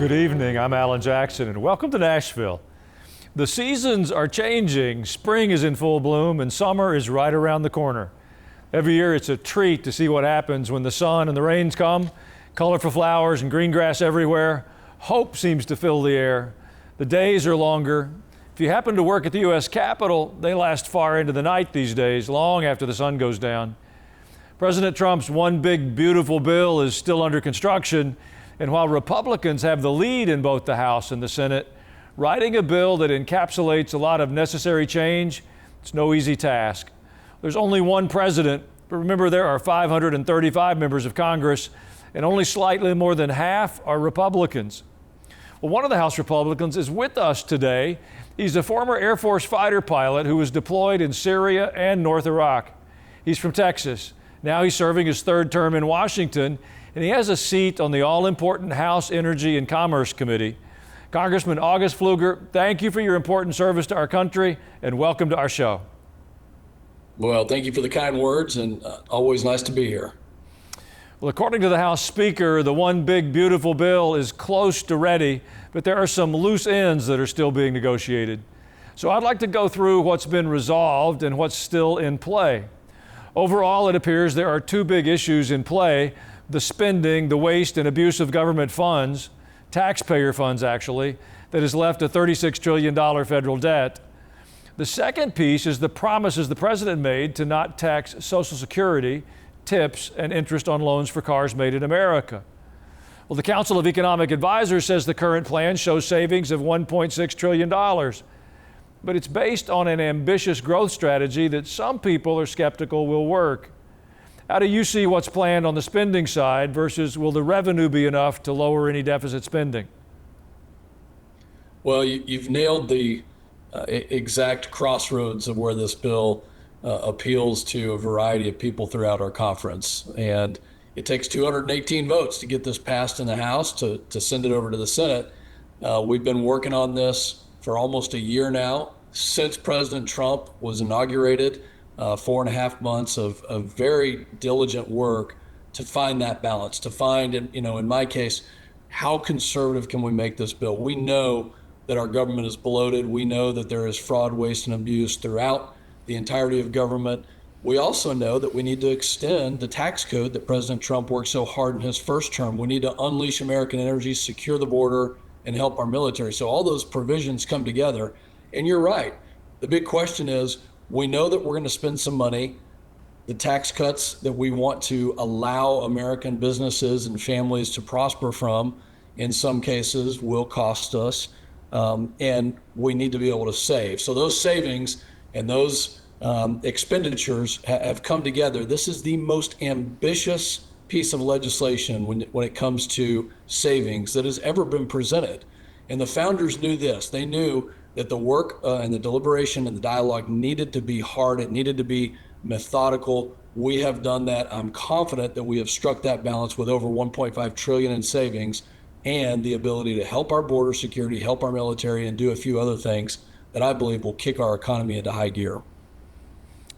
Good evening, I'm Alan Jackson, and welcome to Nashville. The seasons are changing. Spring is in full bloom, and summer is right around the corner. Every year it's a treat to see what happens when the sun and the rains come, colorful flowers and green grass everywhere. Hope seems to fill the air. The days are longer. If you happen to work at the U.S. Capitol, they last far into the night these days, long after the sun goes down. President Trump's one big beautiful bill is still under construction, and while Republicans have the lead in both the House and the Senate, writing a bill that encapsulates a lot of necessary change, it's no easy task. There's only one president, but remember there are 535 members of Congress, and only slightly more than half are Republicans. Well, one of the House Republicans is with us today. He's a former Air Force fighter pilot who was deployed in Syria and North Iraq. He's from Texas. Now he's serving his third term in Washington, and he has a seat on the all-important House Energy and Commerce Committee. Congressman August Pfluger, thank you for your important service to our country, and welcome to our show. Well, thank you for the kind words, and always nice to be here. Well, according to the House Speaker, the one big beautiful bill is close to ready, but there are some loose ends that are still being negotiated. So I'd like to go through what's been resolved and what's still in play. Overall, it appears there are two big issues in play: the spending, the waste and abuse of government funds, taxpayer funds actually, that has left a $36 trillion federal debt. The second piece is the promises the president made to not tax Social Security, tips, and interest on loans for cars made in America. Well, the Council of Economic Advisors says the current plan shows savings of $1.6 trillion, but it's based on an ambitious growth strategy that some people are skeptical will work. How do you see what's planned on the spending side versus will the revenue be enough to lower any deficit spending? Well, you've nailed the exact crossroads of where this bill appeals to a variety of people throughout our conference. And it takes 218 votes to get this passed in the House to send it over to the Senate. We've been working on this for almost a year now, since President Trump was inaugurated. 4.5 months of very diligent work to find that balance, to find, in my case, how conservative can we make this bill? We know that our government is bloated. We know that there is fraud, waste, and abuse throughout the entirety of government. We also know that we need to extend the tax code that President Trump worked so hard in his first term. We need to unleash American energy, secure the border, and help our military. So all those provisions come together. And you're right. The big question is, we know that we're going to spend some money. The tax cuts that we want to allow American businesses and families to prosper from, in some cases, will cost us. And we need to be able to save. So those savings and those expenditures have come together. This is the most ambitious piece of legislation when it comes to savings that has ever been presented. And the founders knew this. They knew that the work and the deliberation and the dialogue needed to be hard. It needed to be methodical. We have done that. I'm confident that we have struck that balance with over $1.5 trillion in savings and the ability to help our border security, help our military, and do a few other things that I believe will kick our economy into high gear.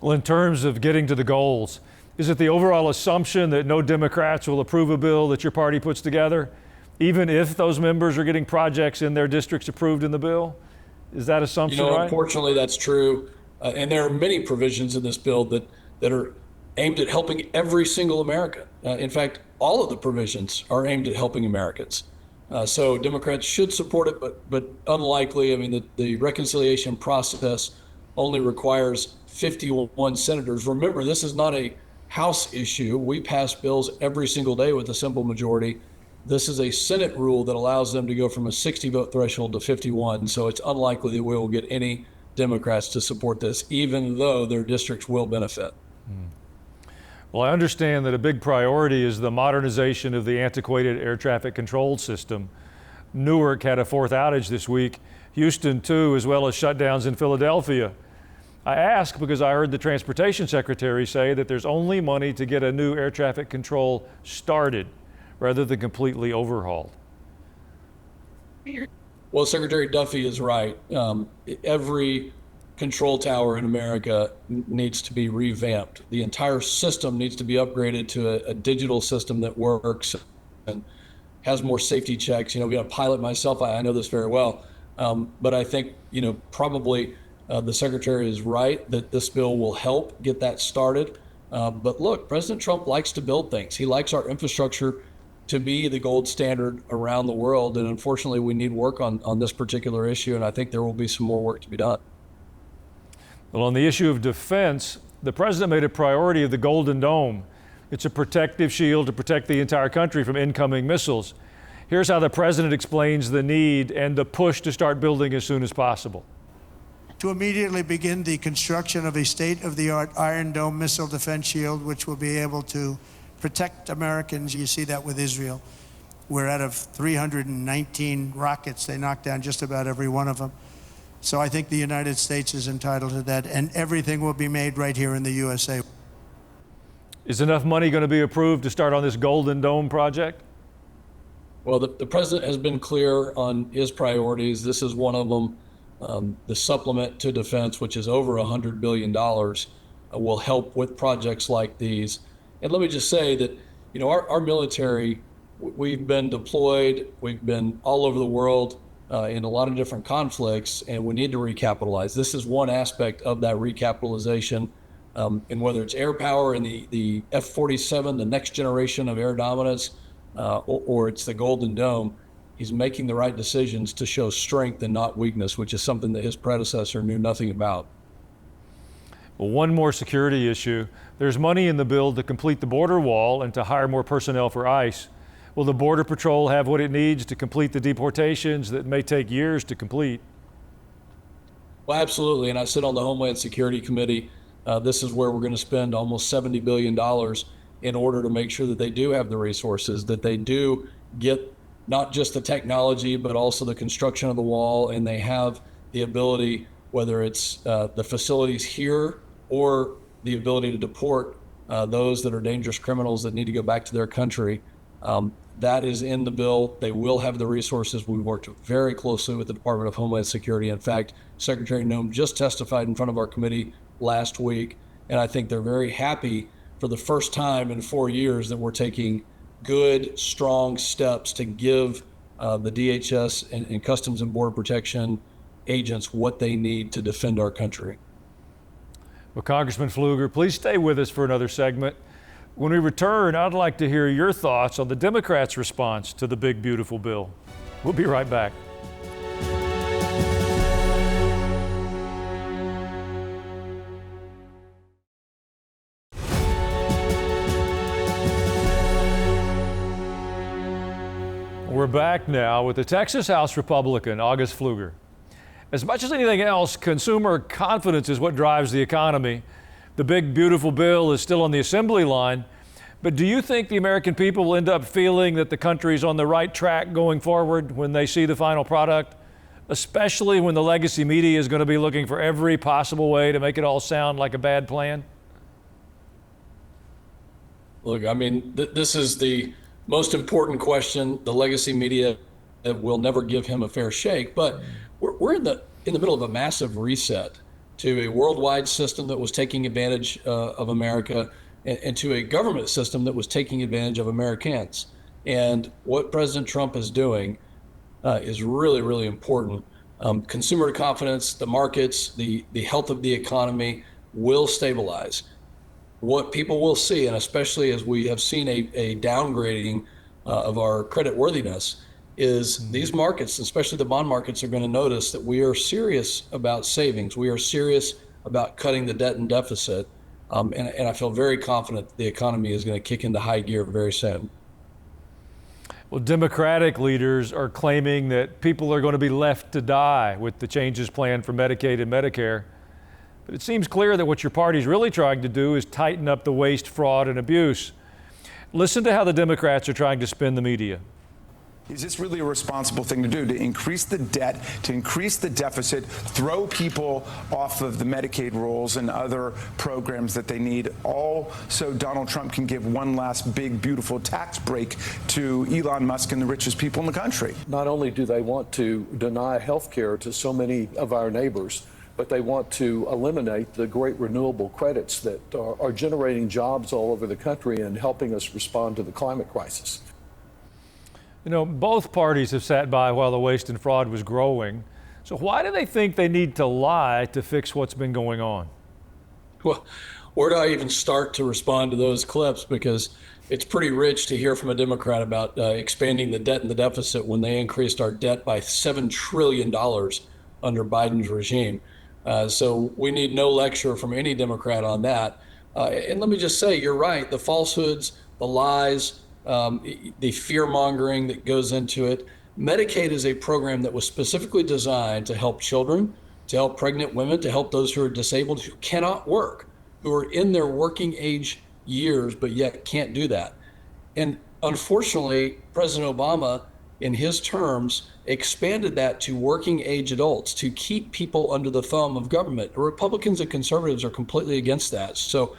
Well, in terms of getting to the goals, is it the overall assumption that no Democrats will approve a bill that your party puts together, even if those members are getting projects in their districts approved in the bill? Is that assumption right? Unfortunately, that's true. And there are many provisions in this bill that are aimed at helping every single American. In fact, all of the provisions are aimed at helping Americans. So Democrats should support it, but unlikely. I mean, the reconciliation process only requires 51 senators. Remember, this is not a House issue. We pass bills every single day with a simple majority. This is a Senate rule that allows them to go from a 60-vote threshold to 51. So it's unlikely that we will get any Democrats to support this, even though their districts will benefit. Well, I understand that a big priority is the modernization of the antiquated air traffic control system. Newark had a fourth outage this week, Houston too, as well as shutdowns in Philadelphia. I ask because I heard the Transportation Secretary say that there's only money to get a new air traffic control started rather than completely overhauled. Well, Secretary Duffy is right. Every control tower in America needs to be revamped. The entire system needs to be upgraded to a digital system that works. And has more safety checks. Being a pilot myself, I know this very well. But I think, probably the secretary is right that this bill will help get that started. But look, President Trump likes to build things. He likes our infrastructure to be the gold standard around the world. And unfortunately, we need work on this particular issue. And I think there will be some more work to be done. Well, on the issue of defense, the president made a priority of the Golden Dome. It's a protective shield to protect the entire country from incoming missiles. Here's how the president explains the need and the push to start building as soon as possible. To immediately begin the construction of a state-of-the-art Iron Dome missile defense shield, which will be able to protect Americans. You see that with Israel. We're out of 319 rockets. They knocked down just about every one of them. So I think the United States is entitled to that, and everything will be made right here in the USA. Is enough money going to be approved to start on this Golden Dome project? Well, the president has been clear on his priorities. This is one of them. The supplement to defense, which is over $100 billion, will help with projects like these. And let me just say that, our military, we've been deployed, we've been all over the world in a lot of different conflicts, and we need to recapitalize. This is one aspect of that recapitalization. And whether it's air power and the F-47, the next generation of air dominance, or it's the Golden Dome, he's making the right decisions to show strength and not weakness, which is something that his predecessor knew nothing about. Well, one more security issue. There's money in the bill to complete the border wall and to hire more personnel for ICE. Will the Border Patrol have what it needs to complete the deportations that may take years to complete? Well, absolutely. And I sit on the Homeland Security Committee. This is where we're going to spend almost $70 billion in order to make sure that they do have the resources, that they do get not just the technology, but also the construction of the wall, and they have the ability, whether it's the facilities here or the ability to deport those that are dangerous criminals that need to go back to their country. That is in the bill. They will have the resources. We worked very closely with the Department of Homeland Security. In fact, Secretary Noem just testified in front of our committee last week, and I think they're very happy for the first time in 4 years that we're taking good, strong steps to give the DHS and Customs and Border Protection agents what they need to defend our country. Well, Congressman Pfluger, please stay with us for another segment. When we return, I'd like to hear your thoughts on the Democrats' response to the big, beautiful bill. We'll be right back. We're back now with the Texas House Republican, August Pfluger. As much as anything else, consumer confidence is what drives the economy. The big, beautiful bill is still on the assembly line. But do you think the American people will end up feeling that the country's on the right track going forward when they see the final product? Especially when the legacy media is going to be looking for every possible way to make it all sound like a bad plan? Look, I mean, this is the most important question. The legacy media will never give him a fair shake, but we're in the middle of a massive reset to a worldwide system that was taking advantage of America and to a government system that was taking advantage of Americans. And what President Trump is doing is really, really important. Consumer confidence, the markets, the health of the economy will stabilize. What people will see, and especially as we have seen a downgrading of our credit worthiness, is these markets, especially the bond markets, are going to notice that we are serious about savings. We are serious about cutting the debt and deficit. And I feel very confident the economy is going to kick into high gear very soon. Well, Democratic leaders are claiming that people are going to be left to die with the changes planned for Medicaid and Medicare. But it seems clear that what your party's really trying to do is tighten up the waste, fraud, and abuse. Listen to how the Democrats are trying to spin the media. Is this really a responsible thing to do, to increase the debt, to increase the deficit, throw people off of the Medicaid rules and other programs that they need, all so Donald Trump can give one last big, beautiful tax break to Elon Musk and the richest people in the country? Not only do they want to deny health care to so many of our neighbors, but they want to eliminate the great renewable credits that are generating jobs all over the country and helping us respond to the climate crisis. You know, both parties have sat by while the waste and fraud was growing. So why do they think they need to lie to fix what's been going on? Well, where do I even start to respond to those clips? Because it's pretty rich to hear from a Democrat about expanding the debt and the deficit when they increased our debt by $7 trillion under Biden's regime. So we need no lecture from any Democrat on that. And let me just say, you're right. The falsehoods, the lies, the fear mongering that goes into it. Medicaid is a program that was specifically designed to help children, to help pregnant women, to help those who are disabled, who cannot work, who are in their working age years, but yet can't do that. And unfortunately, President Obama, in his terms, expanded that to working age adults to keep people under the thumb of government. Republicans and conservatives are completely against that. So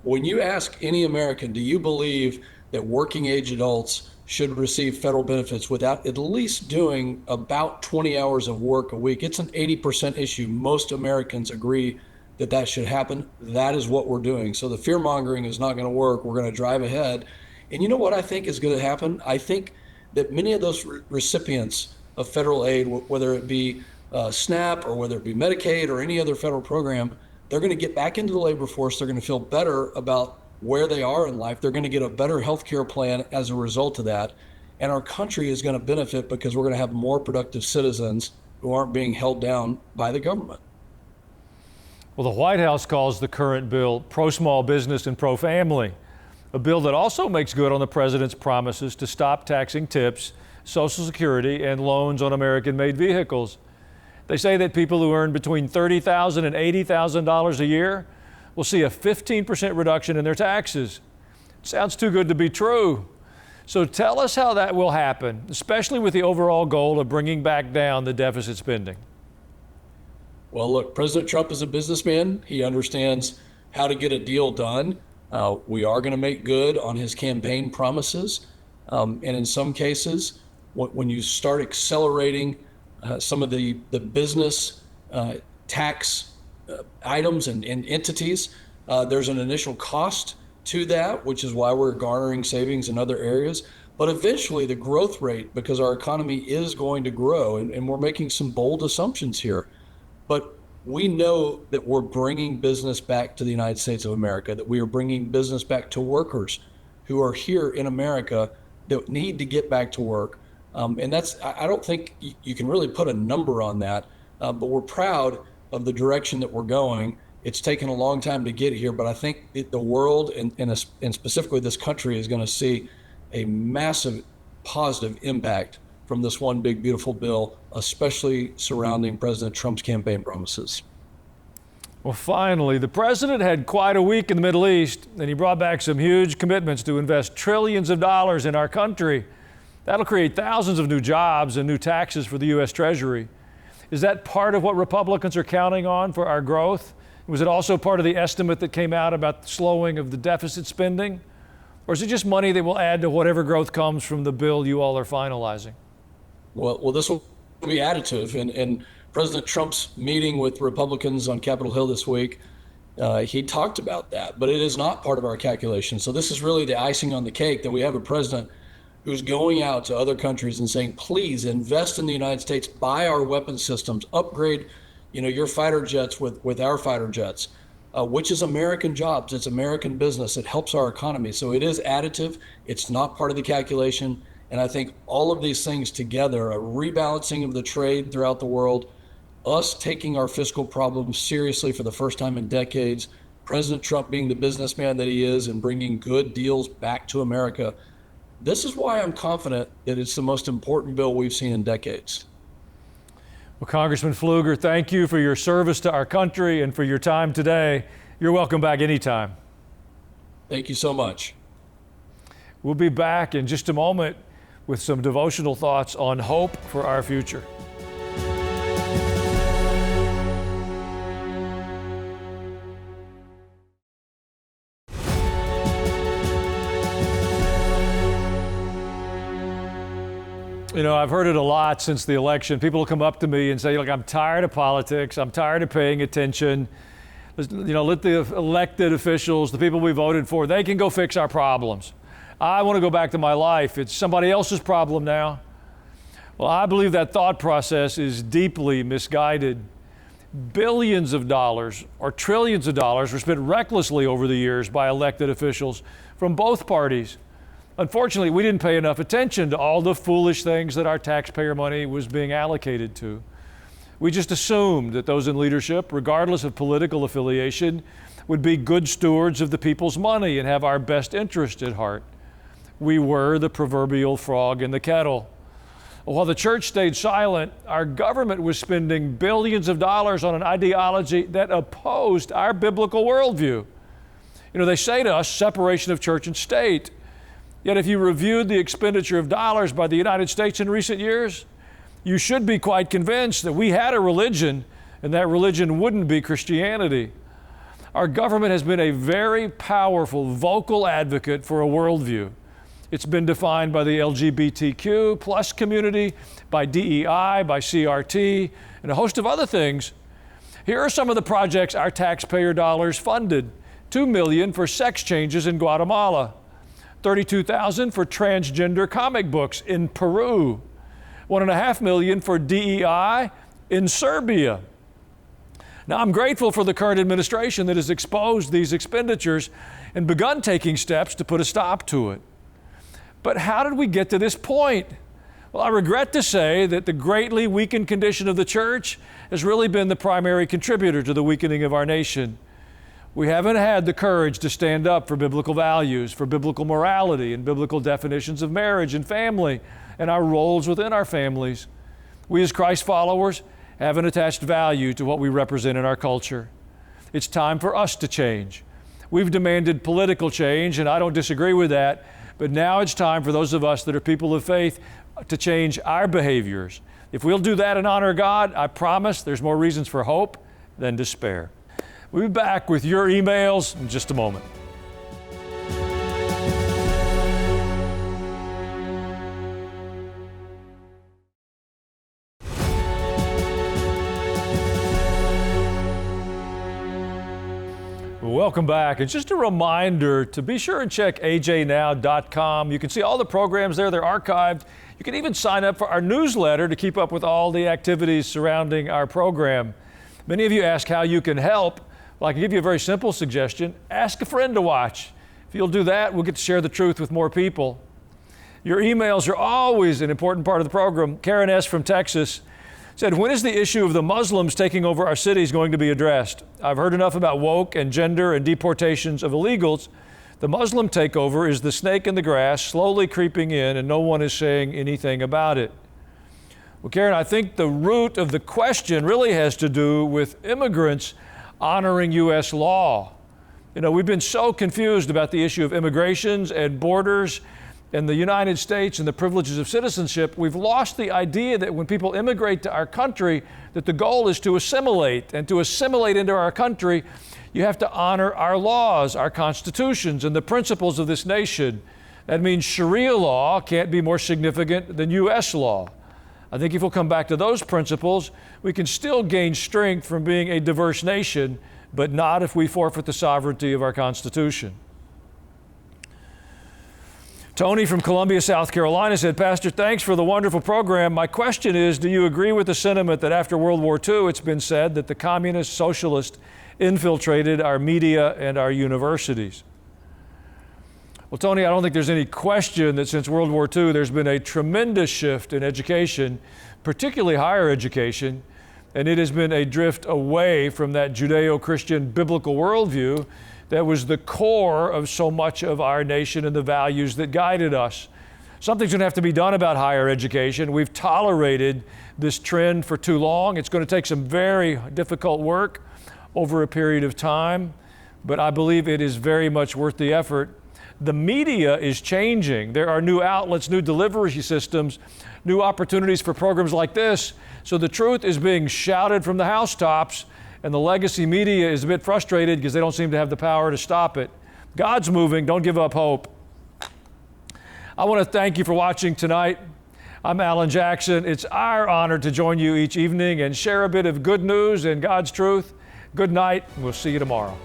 when you ask any American, do you believe that working age adults should receive federal benefits without at least doing about 20 hours of work a week? It's an 80% issue. Most Americans agree that that should happen. That is what we're doing. So the fear mongering is not going to work. We're going to drive ahead. And you know what I think is going to happen? I think that many of those recipients of federal aid, whether it be SNAP or whether it be Medicaid or any other federal program, they're going to get back into the labor force. They're going to feel better about where they are in life. They're going to get a better health care plan as a result of that. And our country is going to benefit because we're going to have more productive citizens who aren't being held down by the government. Well, the White House calls the current bill pro-small business and pro-family, a bill that also makes good on the president's promises to stop taxing tips, Social Security, and loans on American-made vehicles. They say that people who earn between $30,000 and $80,000 a year will see a 15% reduction in their taxes. Sounds too good to be true. So tell us how that will happen, especially with the overall goal of bringing back down the deficit spending. Well, look, President Trump is a businessman. He understands how to get a deal done. We are going to make good on his campaign promises. And in some cases, when you start accelerating some of the business tax items and entities, there's an initial cost to that, which is why we're garnering savings in other areas. But eventually the growth rate, because our economy is going to grow, and we're making some bold assumptions here, but we know that we're bringing business back to the United States of America, that we are bringing business back to workers who are here in America that need to get back to work. And that's, I don't think you can really put a number on that, but we're proud of the direction that we're going. It's taken a long time to get here, but I think the world and specifically this country is going to see a massive positive impact from this one big, beautiful bill, especially surrounding President Trump's campaign promises. Well, finally, the president had quite a week in the Middle East, and he brought back some huge commitments to invest trillions of dollars in our country. That'll create thousands of new jobs and new taxes for the U.S. Treasury. Is that part of what Republicans are counting on for our growth? Was it also part of the estimate that came out about the slowing of the deficit spending? Or is it just money that will add to whatever growth comes from the bill you all are finalizing? Well, this will be additive. And President Trump's meeting with Republicans on Capitol Hill this week, he talked about that, but it is not part of our calculation. So this is really the icing on the cake, that we have a president who's going out to other countries and saying, please invest in the United States, buy our weapon systems, upgrade, your fighter jets with our fighter jets, which is American jobs. It's American business. It helps our economy. So it is additive. It's not part of the calculation. And I think all of these things together, a rebalancing of the trade throughout the world, us taking our fiscal problems seriously for the first time in decades, President Trump being the businessman that he is and bringing good deals back to America. This is why I'm confident that it's the most important bill we've seen in decades. Well, Congressman Pfluger, thank you for your service to our country and for your time today. You're welcome back anytime. Thank you so much. We'll be back in just a moment with some devotional thoughts on hope for our future. I've heard it a lot since the election. People will come up to me and say, look, I'm tired of politics. I'm tired of paying attention. Let the elected officials, the people we voted for, they can go fix our problems. I want to go back to my life. It's somebody else's problem now. Well, I believe that thought process is deeply misguided. Billions of dollars or trillions of dollars were spent recklessly over the years by elected officials from both parties. Unfortunately, we didn't pay enough attention to all the foolish things that our taxpayer money was being allocated to. We just assumed that those in leadership, regardless of political affiliation, would be good stewards of the people's money and have our best interest at heart. We were the proverbial frog in the kettle. While the church stayed silent, our government was spending billions of dollars on an ideology that opposed our biblical worldview. They say to us, separation of church and state. Yet if you reviewed the expenditure of dollars by the United States in recent years, you should be quite convinced that we had a religion, and that religion wouldn't be Christianity. Our government has been a very powerful, vocal advocate for a worldview. It's been defined by the LGBTQ plus community, by DEI, by CRT, and a host of other things. Here are some of the projects our taxpayer dollars funded. $2 million for sex changes in Guatemala, $32,000 for transgender comic books in Peru, $1.5 million for DEI in Serbia. Now, I'm grateful for the current administration that has exposed these expenditures and begun taking steps to put a stop to it. But how did we get to this point? Well, I regret to say that the greatly weakened condition of the church has really been the primary contributor to the weakening of our nation. We haven't had the courage to stand up for biblical values, for biblical morality and biblical definitions of marriage and family and our roles within our families. We as Christ followers haven't attached value to what we represent in our culture. It's time for us to change. We've demanded political change, and I don't disagree with that. But now it's time for those of us that are people of faith to change our behaviors. If we'll do that and honor God, I promise there's more reasons for hope than despair. We'll be back with your emails in just a moment. Welcome back. And just a reminder to be sure and check ajnow.com. You can see all the programs there. They're archived. You can even sign up for our newsletter to keep up with all the activities surrounding our program. Many of you ask how you can help. Well, I can give you a very simple suggestion. Ask a friend to watch. If you'll do that, we'll get to share the truth with more people. Your emails are always an important part of the program. Karen S. from Texas said, when is the issue of the Muslims taking over our cities going to be addressed? I've heard enough about woke and gender and deportations of illegals. The Muslim takeover is the snake in the grass slowly creeping in, and no one is saying anything about it. Well, Karen, I think the root of the question really has to do with immigrants honoring U.S. law. We've been so confused about the issue of immigrations and borders and the United States and the privileges of citizenship. We've lost the idea that when people immigrate to our country, that the goal is to assimilate. And to assimilate into our country, you have to honor our laws, our constitutions, and the principles of this nation. That means Sharia law can't be more significant than U.S. law. I think if we'll come back to those principles, we can still gain strength from being a diverse nation, but not if we forfeit the sovereignty of our Constitution. Tony from Columbia, South Carolina said, Pastor, thanks for the wonderful program. My question is, do you agree with the sentiment that after World War II, it's been said that the communist socialists infiltrated our media and our universities? Well, Tony, I don't think there's any question that since World War II, there's been a tremendous shift in education, particularly higher education, and it has been a drift away from that Judeo-Christian biblical worldview that was the core of so much of our nation and the values that guided us. Something's going to have to be done about higher education. We've tolerated this trend for too long. It's going to take some very difficult work over a period of time, but I believe it is very much worth the effort. The media is changing. There are new outlets, new delivery systems, new opportunities for programs like this. So the truth is being shouted from the housetops, and the legacy media is a bit frustrated because they don't seem to have the power to stop it. God's moving. Don't give up hope. I want to thank you for watching tonight. I'm Alan Jackson. It's our honor to join you each evening and share a bit of good news and God's truth. Good night, and we'll see you tomorrow.